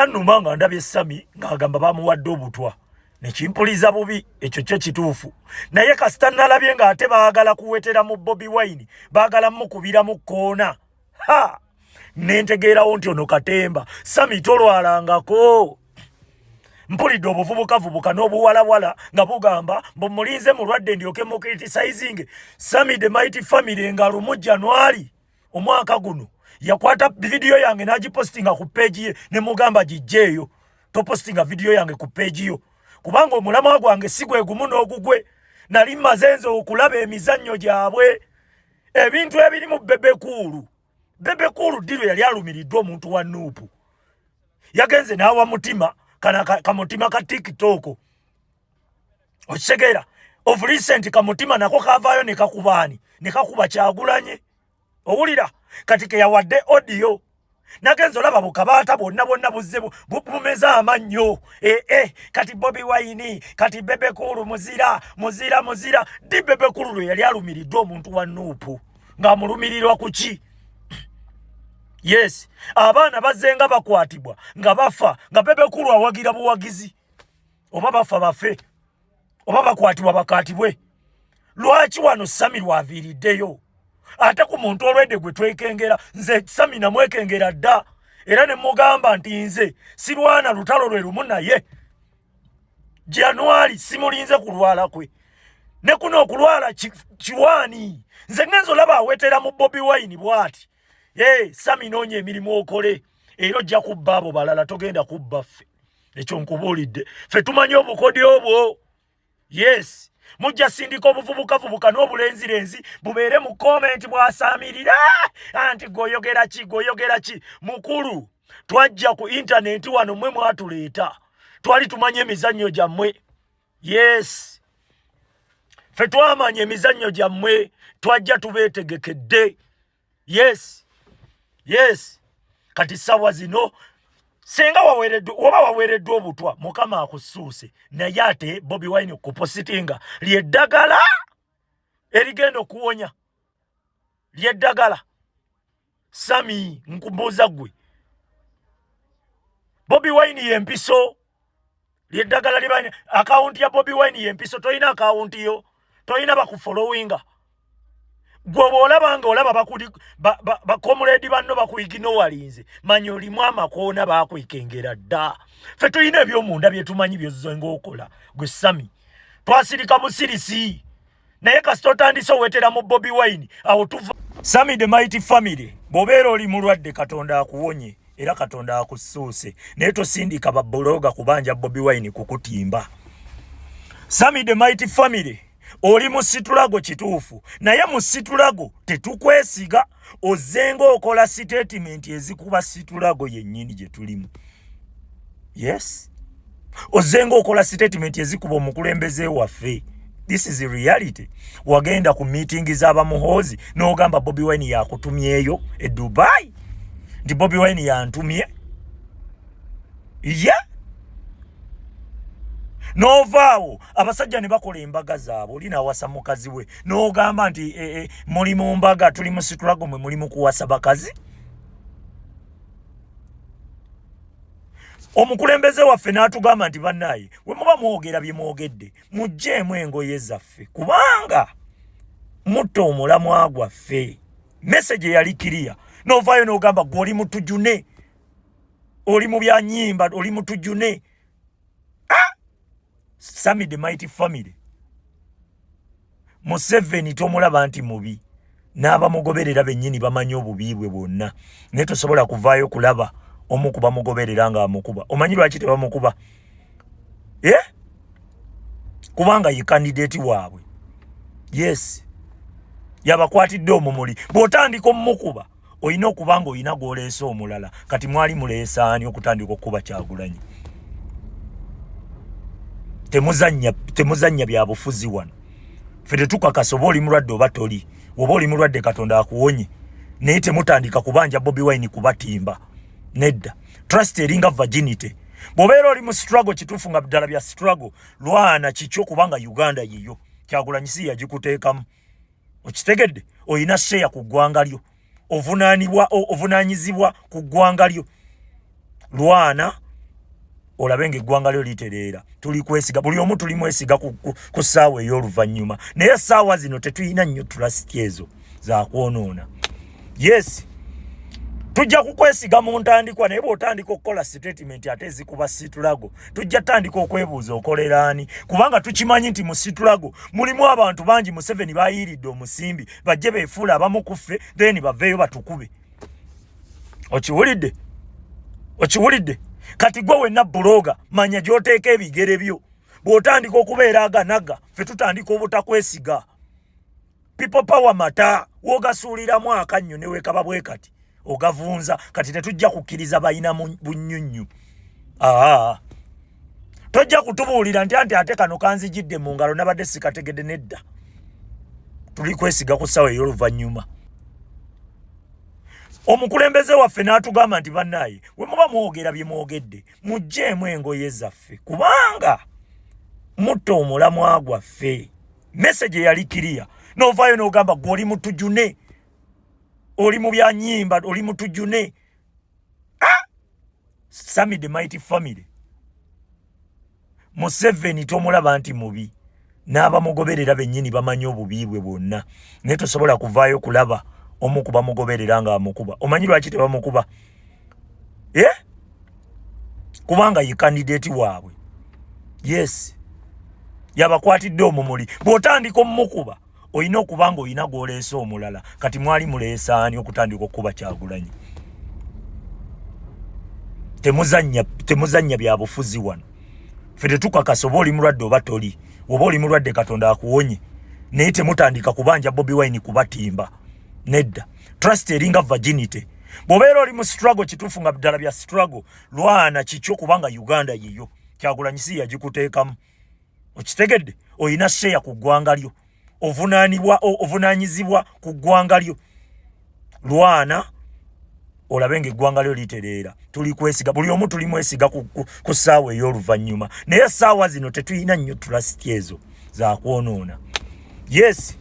Kyanuma nga ndabye Summy ng'agamba bamuwadde obutwa. Ne kimpuliza bubi ekyo kye kituufu. Naye kasita nalabye ng'ate baagala kuwetera mu Bobi Wine, baagala mukubira mu kkoona. Ha! Nentegeerawo nti ono katemba. Summy tolwalangako. Mpulidde obuvubukavubuka n'obuwalawala nga bugamba mbumulinze mulwadde ndyoke mu criticizing. Summy the Mighty Family nga lumu January omwaka guno yakwata video yange n'agipostinga ku page ye ne mugamba gijjeeyo. Topostinga video yange ku page yo. Kubanga omulamwa gwange si gwe gumu n'ogugwe. Nali mazenze okulaba emizannyo gyabwe. Ebintu ebiri mu bebekulu. Bebekulu diro yali alumiriddwa omuntu wa Nuupu. Yagenze n'awa mutima kamutima ka TikTok. Okitegeera of recent kamutima nako kavaayo ne kakubaani ne kakuba Kyagulanyi. Owulira kati ke yawadde audio. Nagenzo laba bukabaata bonna buzze bumeza amannyo. Kati Bobi Wine kati bebekulu muzira di bebekulu yali alumiriddwa omuntu wa Nuupu ng'amulumirirwa ku ki. Yes, abaana bazenga bakwatibwa nga bafa nga bebekulu awagira buwagizi. Oba bafa bafe oba bakwatibwa bakatibwe. Lwaki wano Summy lwaviiriddeyo? Ate ku muntu olwedde gwe twekengera nze Summy namwekengera dda era ne mugamba nti nze sirwana lutalo lwe lumu naye. January simulinze kulwala kwe ne kuno okulwala kiwani. Nze ngenzo laba awetera mu Bobi Wine bwati. Summy noonya emirimu okole era ojja kubba abo balala togenda kubba ffe. Ekyo nkubuulidde ffe tumanyi obukodi obwo. Yes, mujja sindika obuvubukavubuka n'obulenzirenzi bubeere mu comment bwasaamirira anti goyogera ki mukulu. Twajja ku internet wano mwe mwatuleeta twali tumanye emizannyo gyammwe. Yes, ffe twamanya emizannyo gyammwe twajja tubeetegekedde. Yes, kati sawa zino senga wawereddwa obutwa Mukama akusuuse naye ate Bobi Wine kupositinga lyeddagala erigenda okuwonya lyeddagala. Summy nkumbuuza gwe Bobi Wine yempiso lyeddagala libanye account ya Bobi Wine yempiso. Toyina account yo, toyina bakufollowinga. Gwe olabanga olaba bakomuledi banno bakuyiginowalinze manyi olimu amakoona bakwekengera dda. Ffe tulina ebyomunda byetumanyi byozenga okola gwe Summy. Twasirika busirisi naye kasita otandise owetera mu Bobi Wine awo tuva. Summy the Mighty Family bw'obeera oli mulwadde Katonda akuwonye era Katonda akusuuse naye tosindika babbulooga kubanja Bobi Wine kukutimba. Summy the Mighty Family oli musitulago kituufu naye musitulago tetukwesiga ozenga okola statement ezikuba situlago yennyini gye tulimu. Yes, ozenga okola statement ezikuba omukulembeze waffe. This is the reality. Wagenda ku meeting z'abamuhoozi n'ogamba Bobi Wine yakutumyeyo e Dubai ndi Bobi Wine yantumye. Novaawo abasajja ne bakola embaga zaabo olina awasa mukazi we n'ogamba nti muli mu mbaga tuli mu situlago mwe muli mu kuwasa bakazi. Omukulembeze waffe n'atugamba nti bannaye we muba mwogera bye mwogedde mugjeemu engoye zaffe kubanga mutta omulamwa gwaffe. Message yali kiriya. Novaayo n'ogamba gwe oli mutujune oli mu byanyimba oli mutujune. Summy the Mighty Family Museveni tomulaba nti mubi n'abamugoberera bennyini bamanyi obubi bwe bwonna naye tosobola kuvaayo kulaba omu ku bamugoberera nga amukuba. Omanyi lwaki tebamukuba? Kubanga ye candidate waabwe. Yes, yabakwatidde omumuli. Bw'otandika omumukuba olina okubanga olina gw'oleese omulala. Kati mwali muleesaani okutandika okukuba Kyagulanyi. Temuzanya bya bufuzi wano. Ffe tetukakasa oba oli mulwadde oba toli. Oba oli mulwadde Katonda akuwonye. Naye temutandika kubanja Bobi Wine kubatimba. Nedda. Trust eringa virginity. Bw'obeera oli mu struggle kituufu nga ddala bya struggle lwana kikyo kubanga Uganda yiyo. Kyagulanyi si yagikuteekamu. Okitegedde? Olina share ku ggwanga lyo. Ovunaanyizibwa ku ggwanga lyo. Lwana olabenga eggwanga lyo litereera. Tuli kwesiga buli omu tuli mwesiga ku ssaawa ey'oluvannyuma. Naye ssaawa zino tetuyina nnyo trust ezo za kwonoona. Yes, tujja kukwesiga mu ntandikwa naye bw'otandika okukola statement ate ezikuba situlago tujja tandika okwebuuza okolera ani, kubanga tukimanyi nti mu situlago mulimu abantu bangi. Museveni bayiiridde omusimbi bajje beefuula abamu kuffe then baveeyo batukube. Okiwulidde? Okiwulidde? Kati gwe wenna buloga manya gy'oteeka ebigere byo. Bw'otandika okubeera aganaga ffe tutandika obutakwesiga. People power mata wogasuuliramu akannyo ne weekaba bwe kati ogavunza kati tetujja kukkiriza bayina bunnyunnyu. Tojja kutubuulira nti ate kano kanzijidde mu ngalo nabadde sikategedde nedda. Tuli kwesiga ku ssaawa ey'oluvannyuma. Omukulembeze waffe n'atugamba nti bannaaye we muba mwogera bye mwogedde mugjeemu engoye zaffe kubanga mutta omulamwa gwaffe. Message yali kiriya. Novaayo n'ogamba gwe oli mutujune, oli mu byanyimba, oli mutujune. Summy the mighty family. Museveni tomulaba nti mubi, n'abamugoberera bennyini bamanyi obubi bwe bwonna, naye tosobola kuvaayo kulaba omu ku bamugoberera nga amukuba. Omanyi lwaki tebamukuba? Kubanga ye candidate waabwe. Yes, yabakwatidde omumuli. Bw'otandika omumukuba oyina okubanga oyina gw'oleese omulala. Kati mwali muleesaani okutandika okukuba Kyagulanyi? Temuzannya bya bufuzi wano. Ffe tetukakasa oba oli mulwadde oba toli. Oba oli mulwadde Katonda akuwonye. Naye temutandika kubanja Bobi Wine kubatimba. Nedda. Trust eringa virginity. Bw'obeera oli mu struggle kituufu nga ddala bya struggle, lwana kikyo kubanga Uganda yiyo. Kyagulanyi si yagikuteekamu. Okitegedde? Oyina share ku ggwanga lyo. Ovunaanyizibwa ku ggwanga lyo. Lwana olabenga eggwanga lyo litereera. Tuli kwesiga buli omu tuli mwesiga ku ssaawa ey'oluvannyuma. Naye ssaawa zino tetuyina nnyo trust ezo za kwonoona. Yes,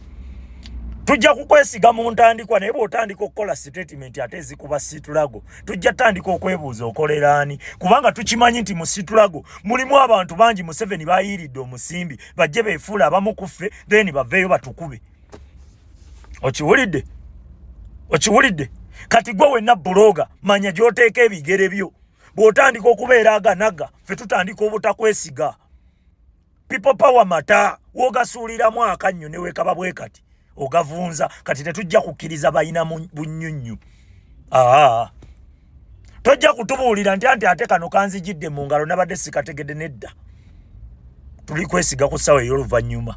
tujja kukwesiga mu ntandikwa naye bw'otandika okukola statement ate ezikuba situlago tujja tandika okwebuuza okolera ani, kubanga tukimanyi nti mu situlago mulimu abantu bangi. Museveni bayiiridde omusimbi bajje beefuula abamu kuffe then baveeyo batukube. Okiwulidde? Okiwulidde? Kati gwe wenna buloga manya gy'oteeka ebigere byo. Bw'otandika okubeera aganaga ffe tutandika obutakwesiga. People power mata wogasuuliramu akannyo ne weekaba bwe kati ogavunza kati tetujja kukkiriza bayina bunnyunnyu. Tojja kutubuulira nti ate kano kanzijidde mu ngalo nabadde sikategedde nedda. Tuli kwesiga ku ssaawa ey'oluvannyuma.